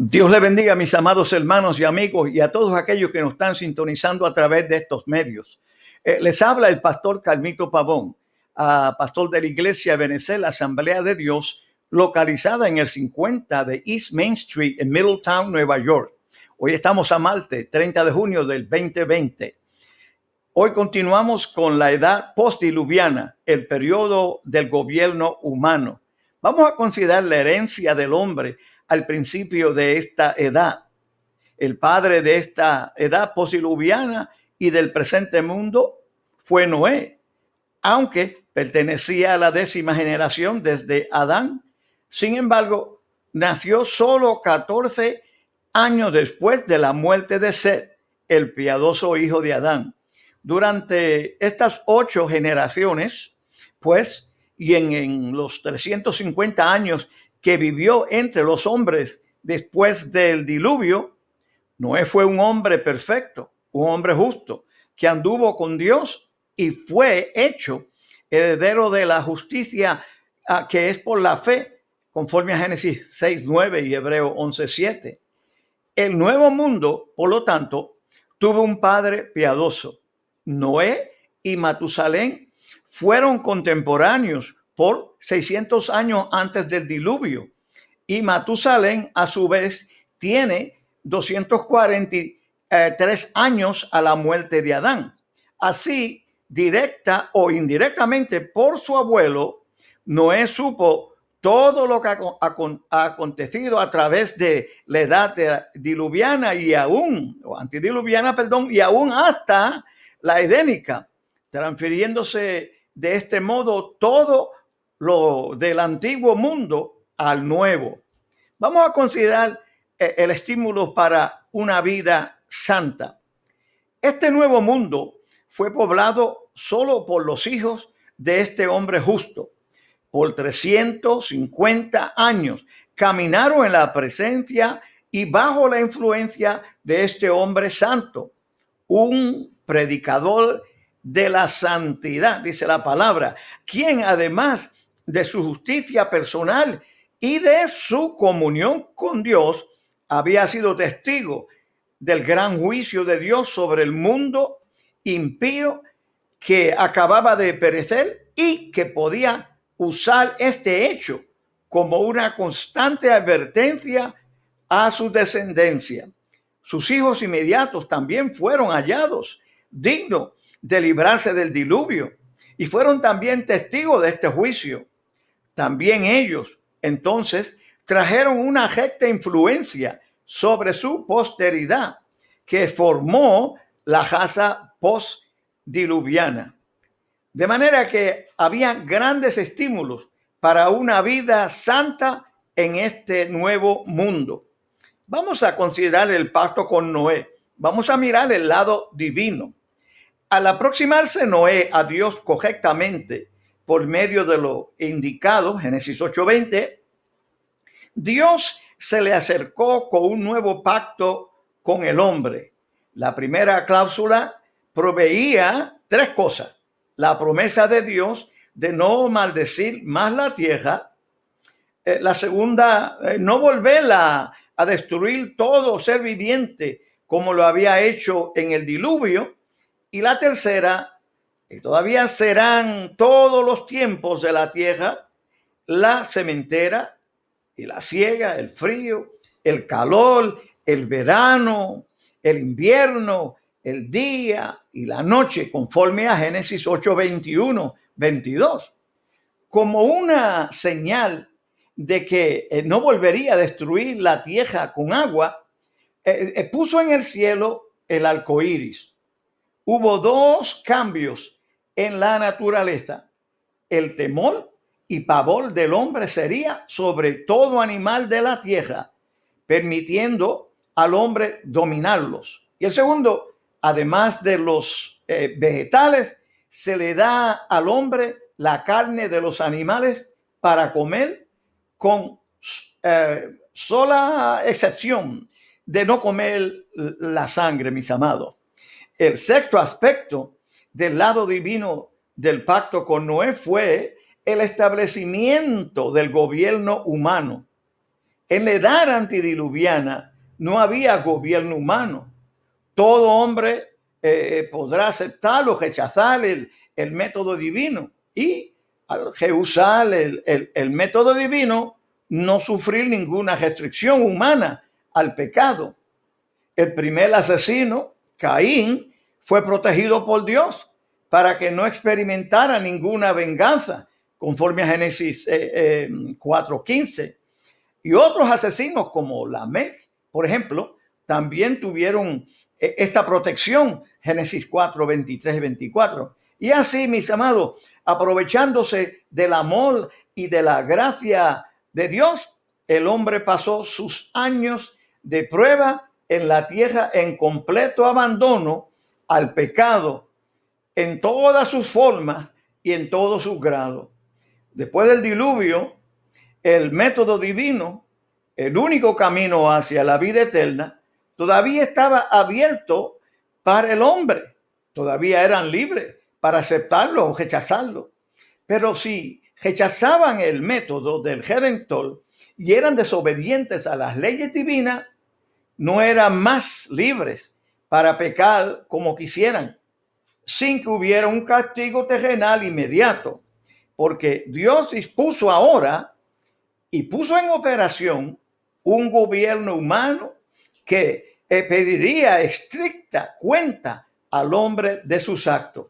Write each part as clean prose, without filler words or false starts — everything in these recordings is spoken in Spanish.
Dios le bendiga a mis amados hermanos y amigos y a todos aquellos que nos están sintonizando a través de estos medios. Les habla el pastor Carmito Pavón, pastor de la iglesia Benecer, Asamblea de Dios, localizada en el 50 de East Main Street en Middletown, Nueva York. Hoy estamos a martes, 30 de junio del 2020. Hoy continuamos con la edad postdiluviana, el periodo del gobierno humano. Vamos a considerar la herencia del hombre al principio de esta edad. El padre de esta edad postdiluviana y del presente mundo fue Noé, aunque pertenecía a la 10ª generación desde Adán. Sin embargo, nació solo 14 años después de la muerte de Set, el piadoso hijo de Adán. Durante estas 8 generaciones, pues, y en los 350 años que vivió entre los hombres después del diluvio, Noé fue un hombre perfecto, un hombre justo, que anduvo con Dios y fue hecho heredero de la justicia que es por la fe, conforme a Génesis 6:9 y Hebreo 11:7. El nuevo mundo, por lo tanto, tuvo un padre piadoso. Noé y Matusalén fueron contemporáneos por 600 años antes del diluvio. Y Matusalén, a su vez, tiene 243 años a la muerte de Adán. Así, directa o indirectamente por su abuelo, Noé supo todo lo que ha acontecido a través de la edad diluviana y aún, o antediluviana, perdón, y aún hasta la edénica, transfiriéndose de este modo todo lo del antiguo mundo al nuevo. Vamos a considerar el estímulo para una vida santa. Este nuevo mundo fue poblado solo por los hijos de este hombre justo. Por 350 años caminaron en la presencia y bajo la influencia de este hombre santo, un predicador de la santidad, dice la palabra, quien además de su justicia personal y de su comunión con Dios, había sido testigo del gran juicio de Dios sobre el mundo impío que acababa de perecer y que podía usar este hecho como una constante advertencia a su descendencia. Sus hijos inmediatos también fueron hallados dignos de librarse del diluvio y fueron también testigos de este juicio. También ellos, entonces, trajeron una recta influencia sobre su posteridad que formó la raza postdiluviana. De manera que había grandes estímulos para una vida santa en este nuevo mundo. Vamos a considerar el pacto con Noé. Vamos a mirar el lado divino. Al aproximarse Noé a Dios correctamente por medio de lo indicado, Génesis 8:20, Dios se le acercó con un nuevo pacto con el hombre. La primera cláusula proveía 3 cosas: la promesa de Dios de no maldecir más la tierra. La segunda, no volverla a destruir todo ser viviente como lo había hecho en el diluvio. Y la tercera, que todavía serán todos los tiempos de la tierra, la sementera y la siega, el frío, el calor, el verano, el invierno, el día y la noche, conforme a Génesis 8:21-22, como una señal de que no volvería a destruir la tierra con agua. Puso en el cielo el arco iris. Hubo 2 cambios en la naturaleza. El temor y pavor del hombre sería sobre todo animal de la tierra, permitiendo al hombre dominarlos. Y el segundo, además de los vegetales, se le da al hombre la carne de los animales para comer, con sola excepción de no comer la sangre, mis amados. El sexto aspecto del lado divino del pacto con Noé fue el establecimiento del gobierno humano. En la edad antediluviana no había gobierno humano. Todo hombre podrá aceptar o rechazar el método divino y al rehusar el método divino no sufrir ninguna restricción humana al pecado. El primer asesino, Caín, fue protegido por Dios para que no experimentara ninguna venganza, conforme a Génesis 4:15. Y otros asesinos como Lamec, por ejemplo, también tuvieron esta protección, Génesis 4, 23 y 24. Y así, mis amados, aprovechándose del amor y de la gracia de Dios, el hombre pasó sus años de prueba en la tierra en completo abandono al pecado, en todas sus formas y en todos sus grados. Después del diluvio, el método divino, el único camino hacia la vida eterna, todavía estaba abierto para el hombre. Todavía eran libres para aceptarlo o rechazarlo. Pero si rechazaban el método del Redentor y eran desobedientes a las leyes divinas, no eran más libres para pecar como quisieran, sin que hubiera un castigo terrenal inmediato, porque Dios dispuso ahora y puso en operación un gobierno humano que pediría estricta cuenta al hombre de sus actos.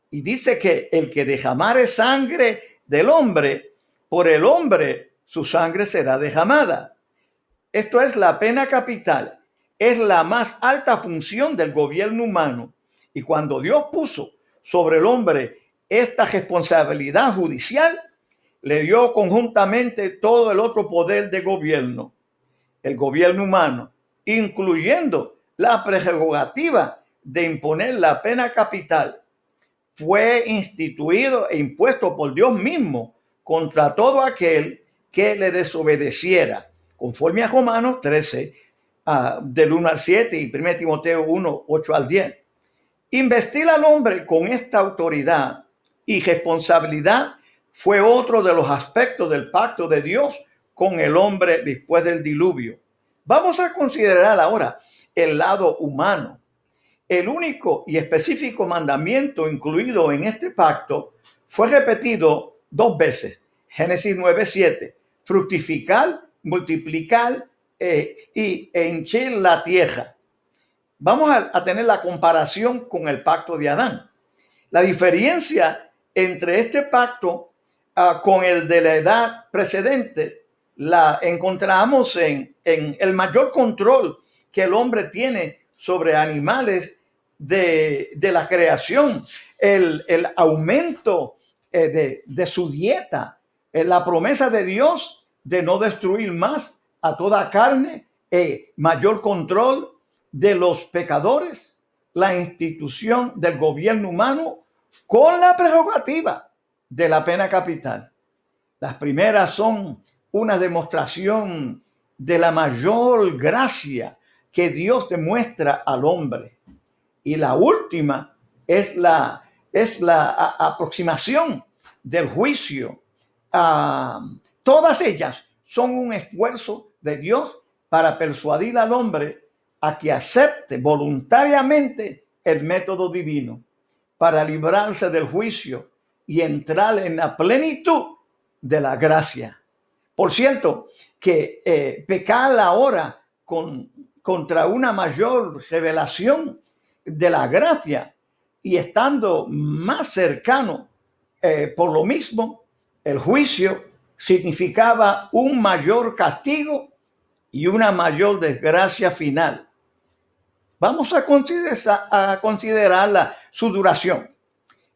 Y dice que el que derramare sangre del hombre, por el hombre su sangre será derramada. Esto es la pena capital, es la más alta función del gobierno humano. Y cuando Dios puso sobre el hombre esta responsabilidad judicial, le dio conjuntamente todo el otro poder de gobierno, el gobierno humano, incluyendo la prerrogativa de imponer la pena capital. Fue instituido e impuesto por Dios mismo contra todo aquel que le desobedeciera, conforme a Romanos 13, del 1 al 7 y 1 Timoteo 1, 8 al 10. Investir al hombre con esta autoridad y responsabilidad fue otro de los aspectos del pacto de Dios con el hombre después del diluvio. Vamos a considerar ahora el lado humano. El único y específico mandamiento incluido en este pacto fue repetido 2 veces. Génesis 9:7, fructificar, multiplicar y henchir la tierra. Vamos a tener la comparación con el pacto de Adán. La diferencia entre este pacto con el de la edad precedente la encontramos en el mayor control que el hombre tiene sobre animales de la creación, el aumento de su dieta, la promesa de Dios de no destruir más a toda carne, mayor control de los pecadores, la institución del gobierno humano con la prerrogativa de la pena capital. Las primeras son una demostración de la mayor gracia que Dios demuestra al hombre. Y la última es la aproximación del juicio. Todas ellas son un esfuerzo de Dios para persuadir al hombre a que acepte voluntariamente el método divino para librarse del juicio y entrar en la plenitud de la gracia. Por cierto, que pecar ahora contra una mayor revelación de la gracia y estando más cercano, por lo mismo, el juicio significaba un mayor castigo y una mayor desgracia final. Vamos a considerar su duración.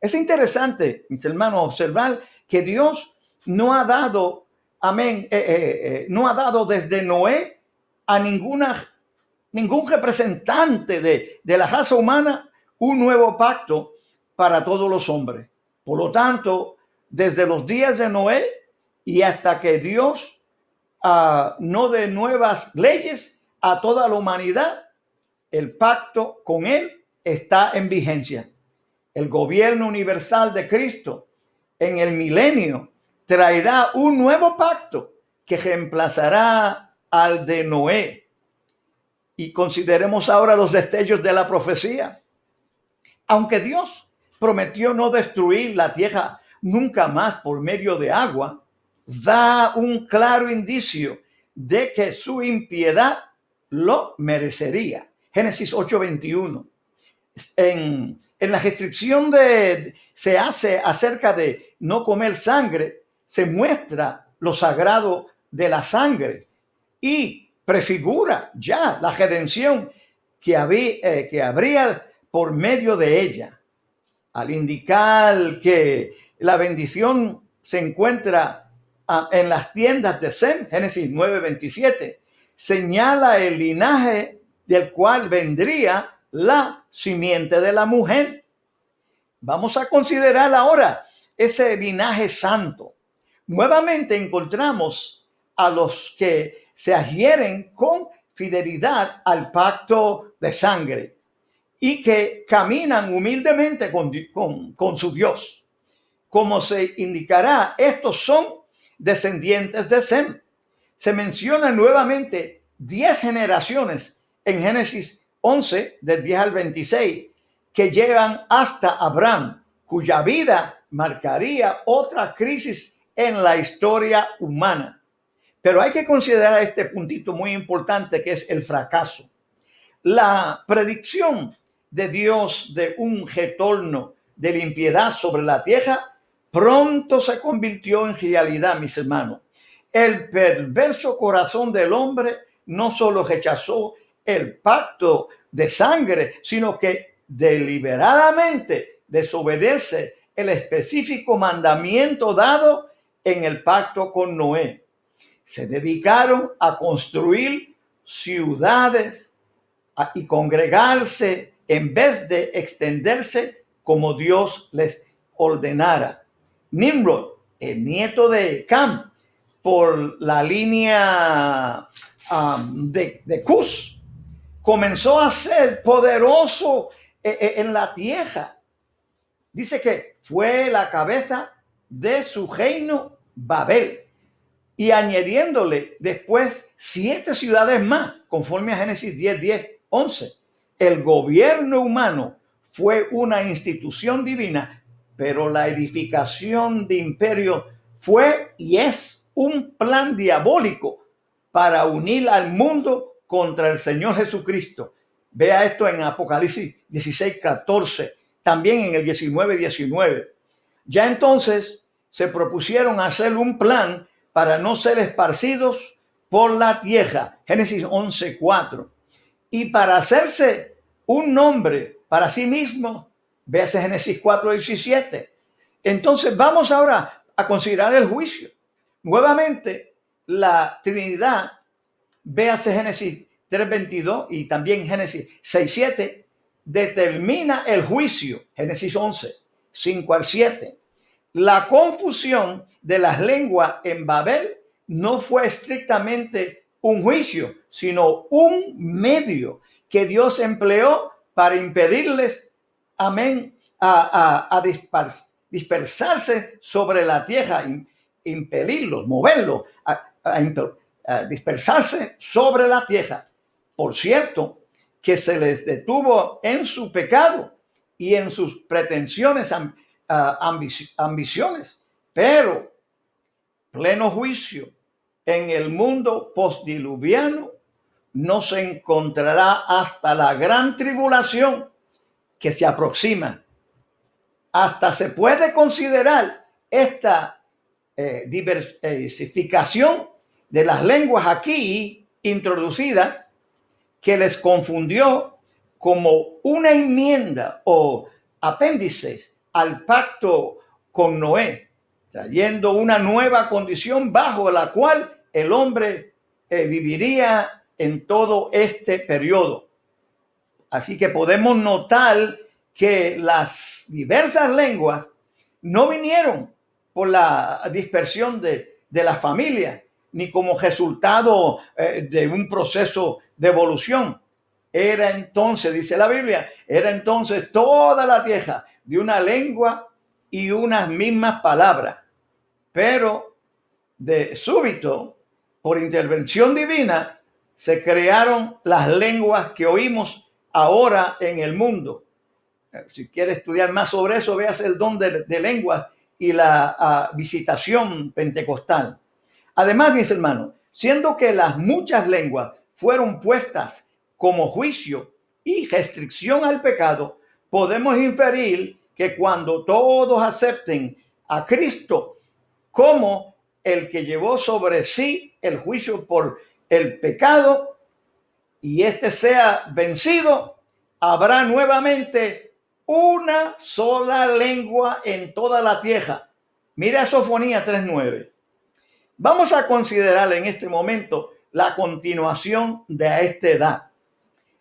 Es interesante, mis hermanos, observar que Dios no ha dado, no ha dado desde Noé a ningún representante de la raza humana un nuevo pacto para todos los hombres. Por lo tanto, desde los días de Noé y hasta que Dios no dé nuevas leyes a toda la humanidad, el pacto con él está en vigencia. El gobierno universal de Cristo en el milenio traerá un nuevo pacto que reemplazará al de Noé. Y consideremos ahora los destellos de la profecía. Aunque Dios prometió no destruir la tierra nunca más por medio de agua, da un claro indicio de que su impiedad lo merecería. Génesis 8:21. En la restricción se hace acerca de no comer sangre, se muestra lo sagrado de la sangre y prefigura ya la redención que habría por medio de ella. Al indicar que la bendición se encuentra en las tiendas de Sem, Génesis 9:27, señala el linaje del cual vendría la simiente de la mujer. Vamos a considerar ahora ese linaje santo. Nuevamente encontramos a los que se adhieren con fidelidad al pacto de sangre y que caminan humildemente con su Dios. Como se indicará, estos son descendientes de Sem. Se mencionan nuevamente 10 generaciones en Génesis 11, del 10 al 26, que llegan hasta Abraham, cuya vida marcaría otra crisis en la historia humana. Pero hay que considerar este puntito muy importante, que es el fracaso. La predicción de Dios de un retorno de la impiedad sobre la tierra pronto se convirtió en realidad, mis hermanos. El perverso corazón del hombre no solo rechazó el pacto de sangre, sino que deliberadamente desobedece el específico mandamiento dado en el pacto con Noé. Se dedicaron a construir ciudades y congregarse en vez de extenderse como Dios les ordenara. Nimrod, el nieto de Cam, por la línea de Cus, comenzó a ser poderoso en la tierra. Dice que fue la cabeza de su reino Babel, y añadiéndole después 7 ciudades más, conforme a Génesis 10, 10, 11. El gobierno humano fue una institución divina, pero la edificación de imperio fue y es un plan diabólico para unir al mundo contra el Señor Jesucristo. Vea esto en Apocalipsis 16, 14, también en el 19, 19. Ya entonces se propusieron hacer un plan para no ser esparcidos por la tierra, Génesis 11, 4. Y para hacerse un nombre para sí mismo, véase Génesis 4, 17. Entonces vamos ahora a considerar el juicio. Nuevamente, la Trinidad, véase Génesis 3, 22 y también Génesis 6, 7, determina el juicio, Génesis 11, 5 al 7. La confusión de las lenguas en Babel no fue estrictamente un juicio, sino un medio que Dios empleó para impedirles, amén, a dispersarse sobre la tierra, impelirlos, moverlos, a dispersarse sobre la tierra. Por cierto, que se les detuvo en su pecado y en sus pretensiones, ambiciones, pero pleno juicio en el mundo postdiluviano no se encontrará hasta la gran tribulación que se aproxima. Hasta se puede considerar esta diversificación de las lenguas aquí introducidas, que les confundió como una enmienda o apéndices al pacto con Noé, trayendo una nueva condición bajo la cual el hombre viviría en todo este periodo. Así que podemos notar que las diversas lenguas no vinieron por la dispersión de la familia, ni como resultado de un proceso de evolución. Era entonces, dice la Biblia, era entonces toda la tierra de una lengua y unas mismas palabras. Pero de súbito por intervención divina, se crearon las lenguas que oímos ahora en el mundo. Si quiere estudiar más sobre eso, veas el don de lenguas y la visitación pentecostal. Además, mis hermanos, siendo que las muchas lenguas fueron puestas como juicio y restricción al pecado, podemos inferir que cuando todos acepten a Cristo como el que llevó sobre sí el juicio por el pecado y este sea vencido, habrá nuevamente una sola lengua en toda la tierra. Mira Sofonía 3:9. Vamos a considerar en este momento la continuación de esta edad.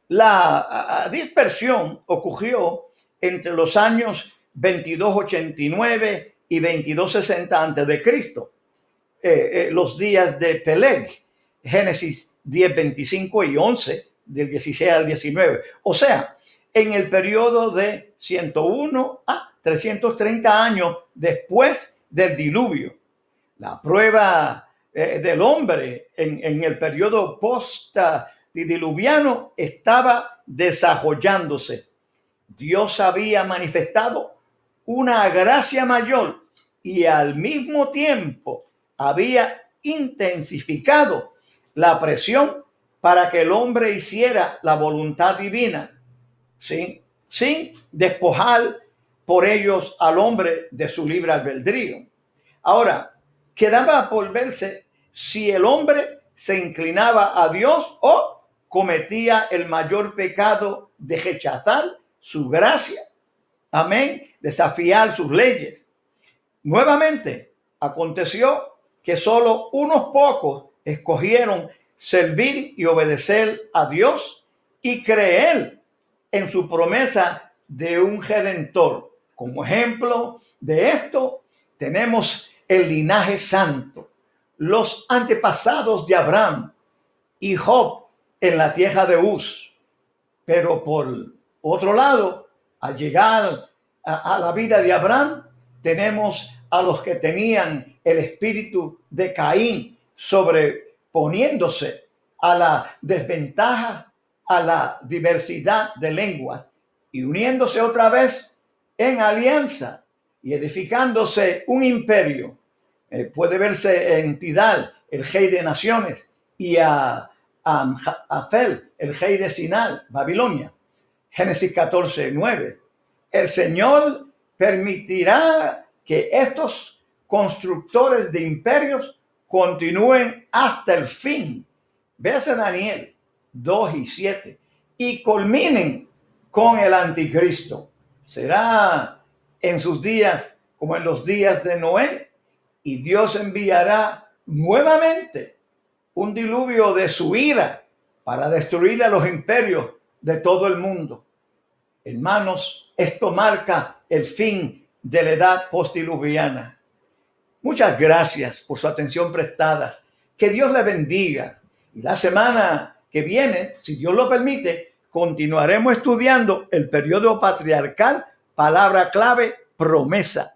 La dispersión ocurrió entre los años 2289 y 2260 antes de Cristo. Los días de Peleg, Génesis 10, 25 y 11, del 16 al 19. O sea, en el periodo de 101 a 330 años después del diluvio. La prueba del hombre en el periodo post-diluviano estaba desarrollándose. Dios había manifestado una gracia mayor y al mismo tiempo había intensificado la presión para que el hombre hiciera la voluntad divina, sin despojar por ellos al hombre de su libre albedrío. Ahora, quedaba por verse si el hombre se inclinaba a Dios o cometía el mayor pecado de rechazar su gracia. Amén. Desafiar sus leyes. Nuevamente, aconteció que solo unos pocos escogieron servir y obedecer a Dios y creer en su promesa de un redentor. Como ejemplo de esto, tenemos el linaje santo, los antepasados de Abraham y Job en la tierra de Uz. Pero por otro lado, al llegar a la vida de Abraham, tenemos a los que tenían el espíritu de Caín, sobreponiéndose a la desventaja, a la diversidad de lenguas y uniéndose otra vez en alianza y edificándose un imperio. Puede verse en Tidal, el rey de naciones, y a Afel, el rey de Sinai, Babilonia. Génesis 14:9. El Señor permitirá que estos constructores de imperios continúen hasta el fin. Véase Daniel 2:7 y culminen con el anticristo. Será en sus días como en los días de Noé, y Dios enviará nuevamente un diluvio de su ira para destruir a los imperios de todo el mundo. Hermanos, esto marca el fin de la edad postdiluviana. Muchas gracias por su atención prestada. Que Dios le bendiga. Y la semana que viene, si Dios lo permite, continuaremos estudiando el periodo patriarcal, palabra clave, promesa.